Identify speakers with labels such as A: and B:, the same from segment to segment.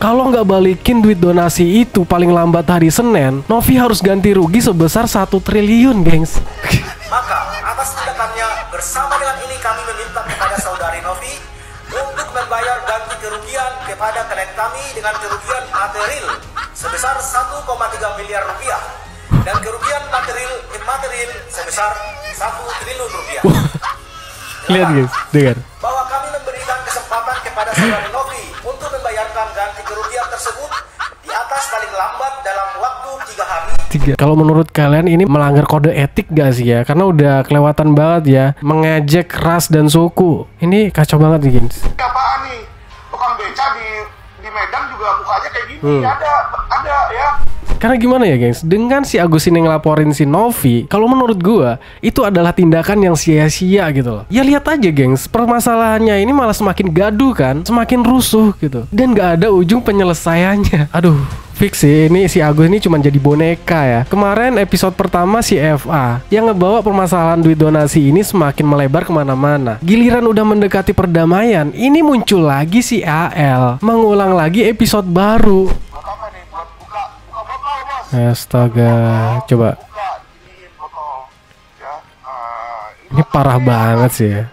A: Kalau nggak balikin duit donasi itu paling lambat hari Senin, Novi harus ganti rugi sebesar 1 triliun, gengs.
B: Maka atas tindakannya bersama dengan ini kami meminta kepada saudari Novi untuk membayar ganti kerugian kepada klien kami dengan kerugian material sebesar 1,3 miliar rupiah dan kerugian material sebesar 1 triliun rupiah.
A: Lihat guys, dengar.
B: Bahwa kami memberikan kesempatan kepada saudari Novi untuk membayarkan ganti kerugian tersebut di atas paling lambat dalam waktu 3 hari.
A: Kalau menurut kalian ini melanggar kode etik gak sih ya? Karena udah kelewatan banget ya, mengejek ras dan suku. Ini kacau banget nih, gengs.
C: Apaan nih? Tukang beca di Medan juga mukanya kayak gini. Ada ya.
A: Karena gimana ya, gengs? Dengan si Agus ini ngelaporin si Novi, kalau menurut gua itu adalah tindakan yang sia-sia gitu loh. Ya lihat aja, gengs, permasalahannya ini malah semakin gaduh kan, semakin rusuh gitu. Dan gak ada ujung penyelesaiannya. Aduh, fix sih, ini si Agus ini cuma jadi boneka ya. Kemarin episode pertama si FA yang ngebawa permasalahan duit donasi ini semakin melebar kemana-mana. Giliran udah mendekati perdamaian, ini muncul lagi si AL mengulang lagi episode baru.
C: Apa nih? Buat buka botol, Bos.
A: Astaga, coba.
C: Buka dingin botol. Ya.
A: Ini parah banget sih ya.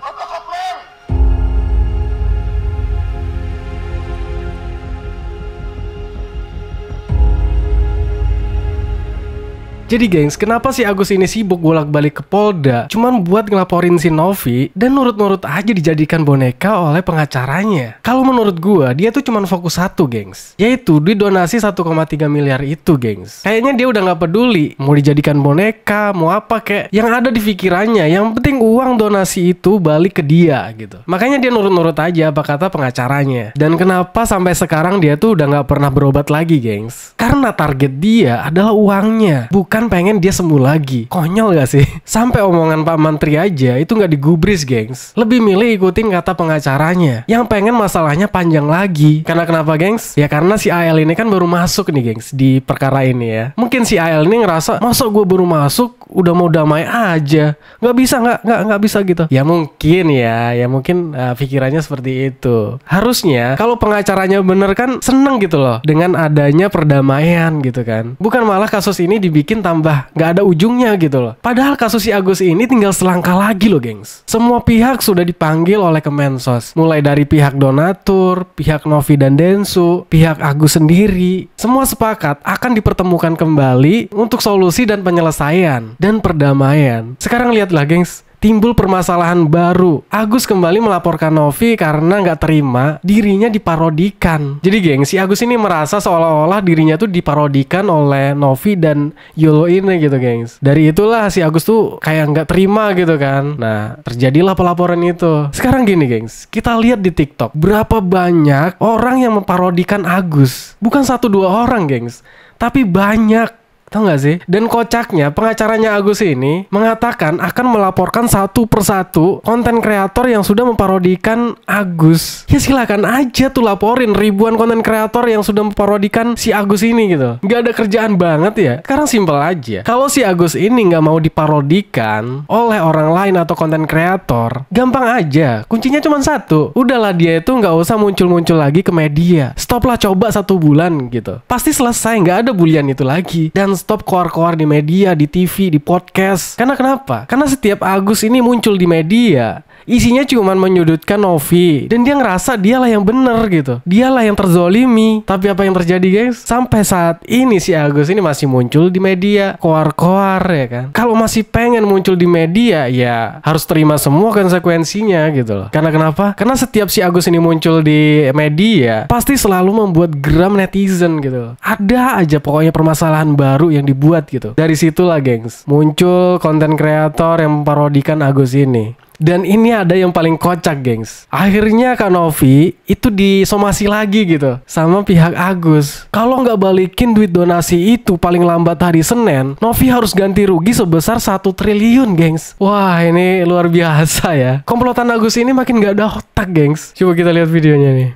A: Jadi gengs, kenapa si Agus ini sibuk bolak-balik ke Polda cuman buat ngelaporin si Novi dan nurut-nurut aja dijadikan boneka oleh pengacaranya? Kalau menurut gua, dia tuh cuman fokus satu, gengs, yaitu duit donasi 1,3 miliar itu, gengs. Kayaknya dia udah nggak peduli mau dijadikan boneka, mau apa kek. Yang ada di pikirannya, yang penting uang donasi itu balik ke dia gitu. Makanya dia nurut-nurut aja apa kata pengacaranya. Dan kenapa sampai sekarang dia tuh udah nggak pernah berobat lagi, gengs? Karena target dia adalah uangnya, bukan pengen dia sembuh lagi. Konyol gak sih? Sampai omongan Pak Menteri aja itu gak digubris, gengs. Lebih milih ikutin kata pengacaranya yang pengen masalahnya panjang lagi. Karena kenapa, gengs? Ya karena si AL ini kan baru masuk nih, gengs, di perkara ini ya. Mungkin si AL ini ngerasa, masa gue baru masuk udah mau damai aja? Gak bisa, gak bisa gitu. Ya mungkin pikirannya seperti itu. Harusnya kalau pengacaranya bener kan seneng gitu loh dengan adanya perdamaian gitu kan. Bukan malah kasus ini dibikin tambah gak ada ujungnya gitu loh. Padahal kasus si Agus ini tinggal selangkah lagi loh, gengs. Semua pihak sudah dipanggil oleh Kemensos. Mulai dari pihak donatur, pihak Novi dan Densu, pihak Agus sendiri. Semua sepakat akan dipertemukan kembali untuk solusi dan penyelesaian dan perdamaian. Sekarang lihatlah, gengs, timbul permasalahan baru. Agus kembali melaporkan Novi karena nggak terima dirinya diparodikan. Jadi geng, si Agus ini merasa seolah-olah dirinya tuh diparodikan oleh Novi dan Yolo ini gitu, gengs. Dari itulah si Agus tuh kayak nggak terima gitu kan. Nah, terjadilah pelaporan itu. Sekarang gini, gengs, kita lihat di TikTok berapa banyak orang yang memparodikan Agus. Bukan 1-2 orang, gengs, tapi banyak. Tahu gak sih? Dan kocaknya, pengacaranya Agus ini mengatakan akan melaporkan satu persatu konten kreator yang sudah memparodikan Agus. Ya silakan aja tuh laporin ribuan konten kreator yang sudah memparodikan si Agus ini gitu. Gak ada kerjaan banget ya. Sekarang simpel aja. Kalau si Agus ini gak mau diparodikan oleh orang lain atau konten kreator, gampang aja. Kuncinya cuma satu. Udahlah, dia itu gak usah muncul-muncul lagi ke media. Stoplah coba 1 bulan gitu. Pasti selesai, gak ada bulian itu lagi. Dan stop keluar-keluar di media, di TV, di podcast. Karena kenapa? Karena setiap Agus ini muncul di media, isinya cuma menyudutkan Novi. Dan dia ngerasa dialah yang bener gitu. Dialah yang terzolimi. Tapi apa yang terjadi, guys? Sampai saat ini si Agus ini masih muncul di media, koar-koar ya kan. Kalau masih pengen muncul di media, ya harus terima semua konsekuensinya gitu loh. Karena kenapa? Karena setiap si Agus ini muncul di media, pasti selalu membuat geram netizen gitu loh. Ada aja pokoknya permasalahan baru yang dibuat gitu. Dari situlah, gengs, muncul konten kreator yang memparodikan Agus ini. Dan ini ada yang paling kocak, gengs. Akhirnya Kak Novi itu disomasi lagi gitu sama pihak Agus. Kalau nggak balikin duit donasi itu paling lambat hari Senin, Novi harus ganti rugi sebesar 1 triliun, gengs. Wah, ini luar biasa ya. Komplotan Agus ini makin nggak ada otak, gengs. Coba kita lihat videonya nih.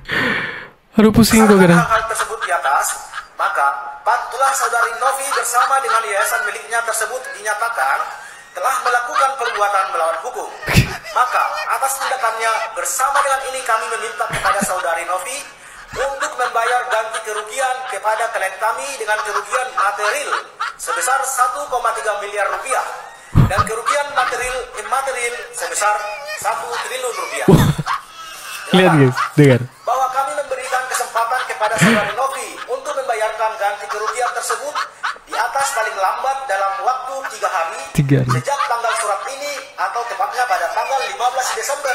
A: Aduh, pusing tuh kadang.
B: Hal tersebut di atas, maka telah saudari Novi bersama dengan yayasan miliknya tersebut dinyatakan telah melakukan perbuatan melawan hukum. Maka atas tindakannya bersama dengan ini kami meminta kepada saudari Novi untuk membayar ganti kerugian kepada klien kami dengan kerugian material sebesar 1,3 miliar rupiah dan kerugian material sebesar 1 triliun rupiah.
A: Lihat guys, dengar.
B: Bahwa kami memberikan kesempatan kepada saudari Novi untuk membayarkan ganti kerugian tersebut di atas paling lambat dalam waktu 3 hari sejak tanggal surat ini atau tepatnya pada tanggal 15 Desember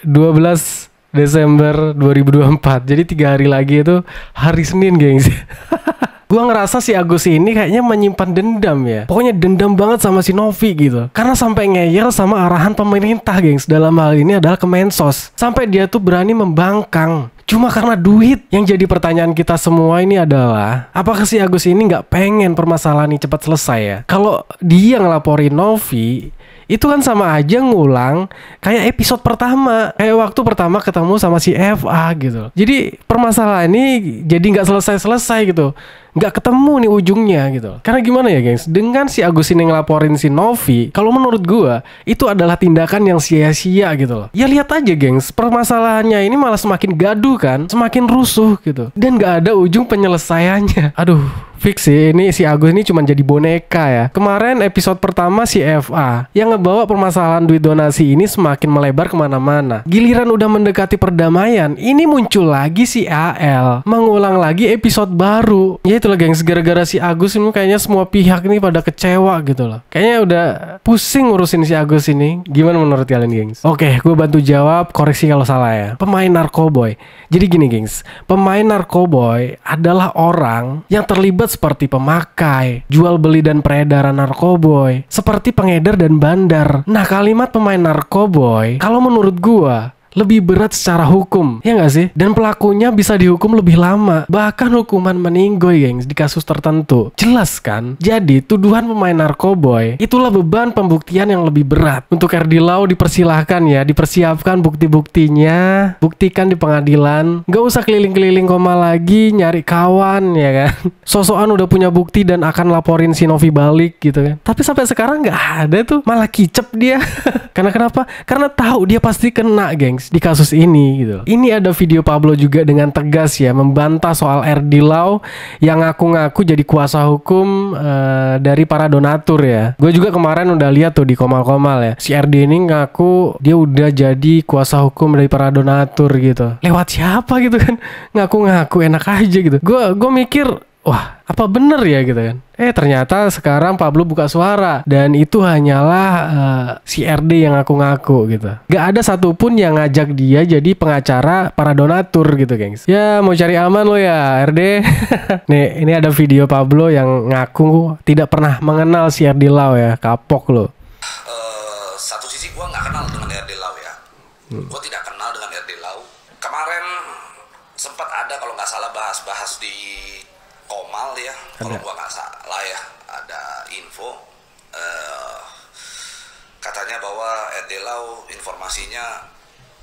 B: 2024.
A: 12 Desember 2024. Jadi 3 hari lagi itu hari Senin, gengs. Gua ngerasa si Agus ini kayaknya menyimpan dendam ya. Pokoknya dendam banget sama si Novi gitu. Karena sampai ngeyel sama arahan pemerintah, gengs. Dalam hal ini adalah Kemensos. Sampai dia tuh berani membangkang. Cuma karena duit. Yang jadi pertanyaan kita semua ini adalah, apakah si Agus ini nggak pengen permasalahan ini cepat selesai ya? Kalau dia ngelaporin Novi, itu kan sama aja ngulang kayak episode pertama, kayak waktu pertama ketemu sama si FA gitu. Jadi permasalahan ini jadi nggak selesai-selesai gitu, nggak ketemu nih ujungnya gitu. Karena gimana ya gengs, dengan si Agus ini ngelaporin si Novi, kalau menurut gua itu adalah tindakan yang sia-sia gitu loh. Ya lihat aja gengs, permasalahannya ini malah semakin gaduh kan, semakin rusuh gitu, dan nggak ada ujung penyelesaiannya. Aduh, fix sih ini si Agus ini cuma jadi boneka ya. Kemarin episode pertama si FA yang ngebawa permasalahan duit donasi ini semakin melebar kemana-mana. Giliran udah mendekati perdamaian, ini muncul lagi si AL mengulang lagi episode baru. Ya itulah gengs, gara-gara si Agus ini kayaknya semua pihak ini pada kecewa gitu loh. Kayaknya udah pusing ngurusin si Agus ini. Gimana menurut kalian gengs? Oke, gue bantu jawab, koreksi kalau salah ya. Pemain Narkoboy. Jadi gini gengs, pemain Narkoboy adalah orang yang terlibat seperti pemakai, jual beli dan peredaran narkoboy, seperti pengedar dan bandar. Nah, kalimat pemain narkoboy kalau menurut gua lebih berat secara hukum, ya nggak sih? Dan pelakunya bisa dihukum lebih lama, bahkan hukuman meninggoy, gengs, di kasus tertentu. Jelas kan? Jadi tuduhan pemain narkoboy itulah beban pembuktian yang lebih berat. Untuk RD Lau dipersilahkan ya, dipersiapkan bukti-buktinya, buktikan di pengadilan. Nggak usah keliling-keliling koma lagi nyari kawan, ya kan? Sosokan udah punya bukti dan akan laporin si Novi balik gitu kan. Tapi sampai sekarang nggak ada tuh, malah kicep dia. Karena kenapa? Karena tahu dia pasti kena, gengs, di kasus ini gitu. Ini ada video Pablo juga dengan tegas ya membantah soal RD Lau yang ngaku-ngaku jadi kuasa hukum dari para donatur ya. Gue juga kemarin udah lihat tuh di Komal-Komal ya. Si RD ini ngaku dia udah jadi kuasa hukum dari para donatur gitu. Lewat siapa gitu kan? Ngaku-ngaku enak aja gitu. Gue mikir, wah, apa bener ya gitu kan? Ternyata sekarang Pablo buka suara dan itu hanyalah si RD yang ngaku-ngaku gitu. Gak ada satupun yang ngajak dia jadi pengacara para donatur gitu, gengs. Ya mau cari aman lo ya RD. Nih, ini ada video Pablo yang ngaku tidak pernah mengenal si RD Lau ya. Kapok lo.
D: Satu sisi gue nggak kenal dengan RD Lau ya. Gue tidak kenal dengan RD Lau. Kemarin sempat ada kalau nggak salah bahas-bahas di Komal ya, kalau gua nggak salah ya, ada info katanya bahwa RD Lau informasinya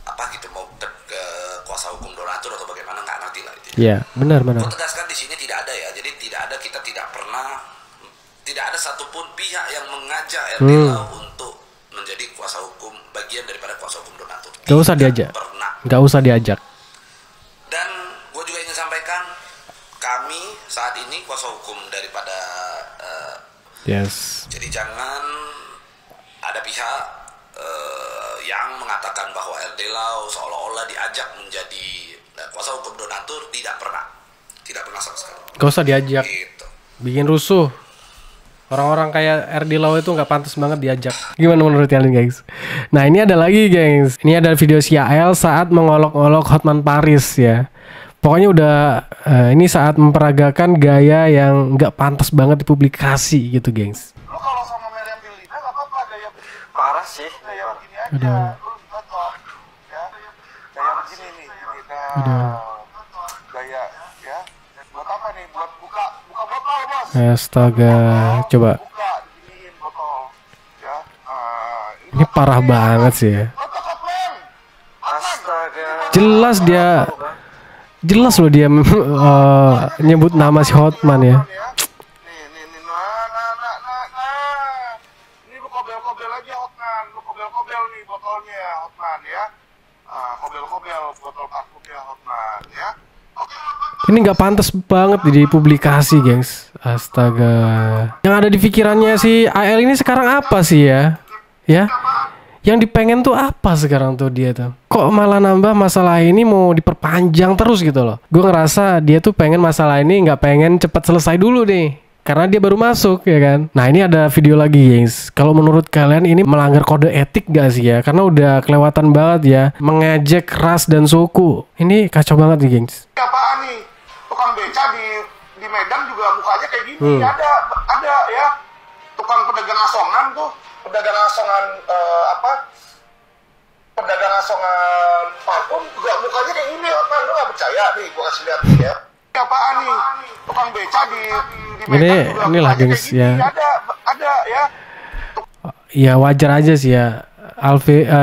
D: apa gitu mau ke kuasa hukum donatur atau bagaimana, nggak ngerti lah itu.
A: Iya, benar.
D: Gua tegaskan di sini tidak ada ya, jadi kita tidak ada satupun pihak yang mengajak RD Lau untuk menjadi kuasa hukum, bagian daripada kuasa hukum donatur.
A: Gak usah diajak. Gak usah diajak.
D: Dan gue juga ingin sampaikan, kami saat ini kuasa hukum daripada
A: yes.
D: Jadi jangan ada pihak yang mengatakan bahwa RD Lau seolah-olah diajak menjadi kuasa hukum donatur. Tidak pernah sama sekali.
A: Gak usah diajak
D: gitu.
A: Bikin rusuh. Orang-orang kayak RD Lau itu gak pantas banget diajak. Gimana menurut kalian, guys? Nah, ini ada lagi, gengs. Ini ada video si AL saat mengolok-olok Hotman Paris ya. Pokoknya udah ini saat memperagakan gaya yang nggak pantas banget dipublikasi gitu, gengs.
C: Lu kalau sama Meriam Bildina nggak apa-apa, gaya begini.
D: Parah sih.
C: Gaya begini aja.
A: Udah.
C: Lu cocok. Ya. Gaya begini nih. Nah. Gaya ya. Buat apa nih? Buat buka botol, Bos.
A: Astaga, coba.
C: Buka diginiin botol. Ya.
A: Ini parah banget sih ya.
D: Astaga.
A: Jelas loh dia nyebut nama si Hotman ya.
C: Nih. Nah. Ini lu kobel-kobel aja Hotman. Lu kobel-kobel nih botolnya Hotman ya. kobel-kobel botol kapuknya Hotman ya.
A: Ini nggak pantas banget dipublikasi, gengs. Astaga. Yang ada di pikirannya si AL ini sekarang apa sih ya? Ya? Yang dipengen tuh apa sekarang tuh dia tuh? Kok malah nambah masalah ini mau diperpanjang terus gitu loh? Gue ngerasa dia tuh pengen masalah ini nggak pengen cepat selesai dulu nih. Karena dia baru masuk ya kan. Nah ini ada video lagi guys. Kalau menurut kalian ini melanggar kode etik gak sih ya? Karena udah kelewatan banget ya. Mengejek ras dan suku. Ini kacau banget nih gengs.
C: Apaan nih? Tukang beca di Medan juga mukanya kayak gini. Ada ya. Tukang pedagang asongan tuh. Pedagang asongan pedagang asongan parfum juga mukanya kayak gini. Apa lu gak percaya nih? Gua kasih lihat nih ya. Apaan nih? Tukang beca di
A: inilah gengs ya.
C: Ada ya.
A: Ya wajar aja sih ya.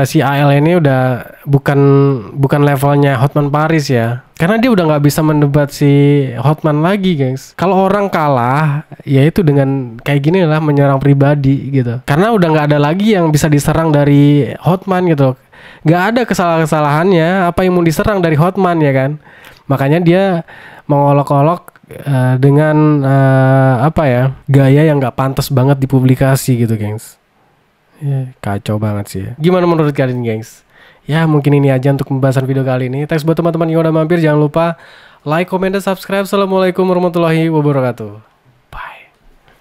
A: Si AL ini udah bukan levelnya Hotman Paris ya. Karena dia udah nggak bisa mendebat si Hotman lagi, guys. Kalau orang kalah, ya itu dengan kayak gini lah, menyerang pribadi gitu. Karena udah nggak ada lagi yang bisa diserang dari Hotman gitu. Nggak ada kesalahan-kesalahannya. Apa yang mau diserang dari Hotman ya kan? Makanya dia mengolok-olok dengan gaya yang nggak pantas banget dipublikasi gitu, gengs. Ya, kacau banget sih ya. Gimana menurut kalian, gengs? Ya mungkin ini aja untuk pembahasan video kali ini. Thanks buat teman-teman yang udah mampir. Jangan lupa like, comment, dan subscribe. Assalamualaikum warahmatullahi wabarakatuh.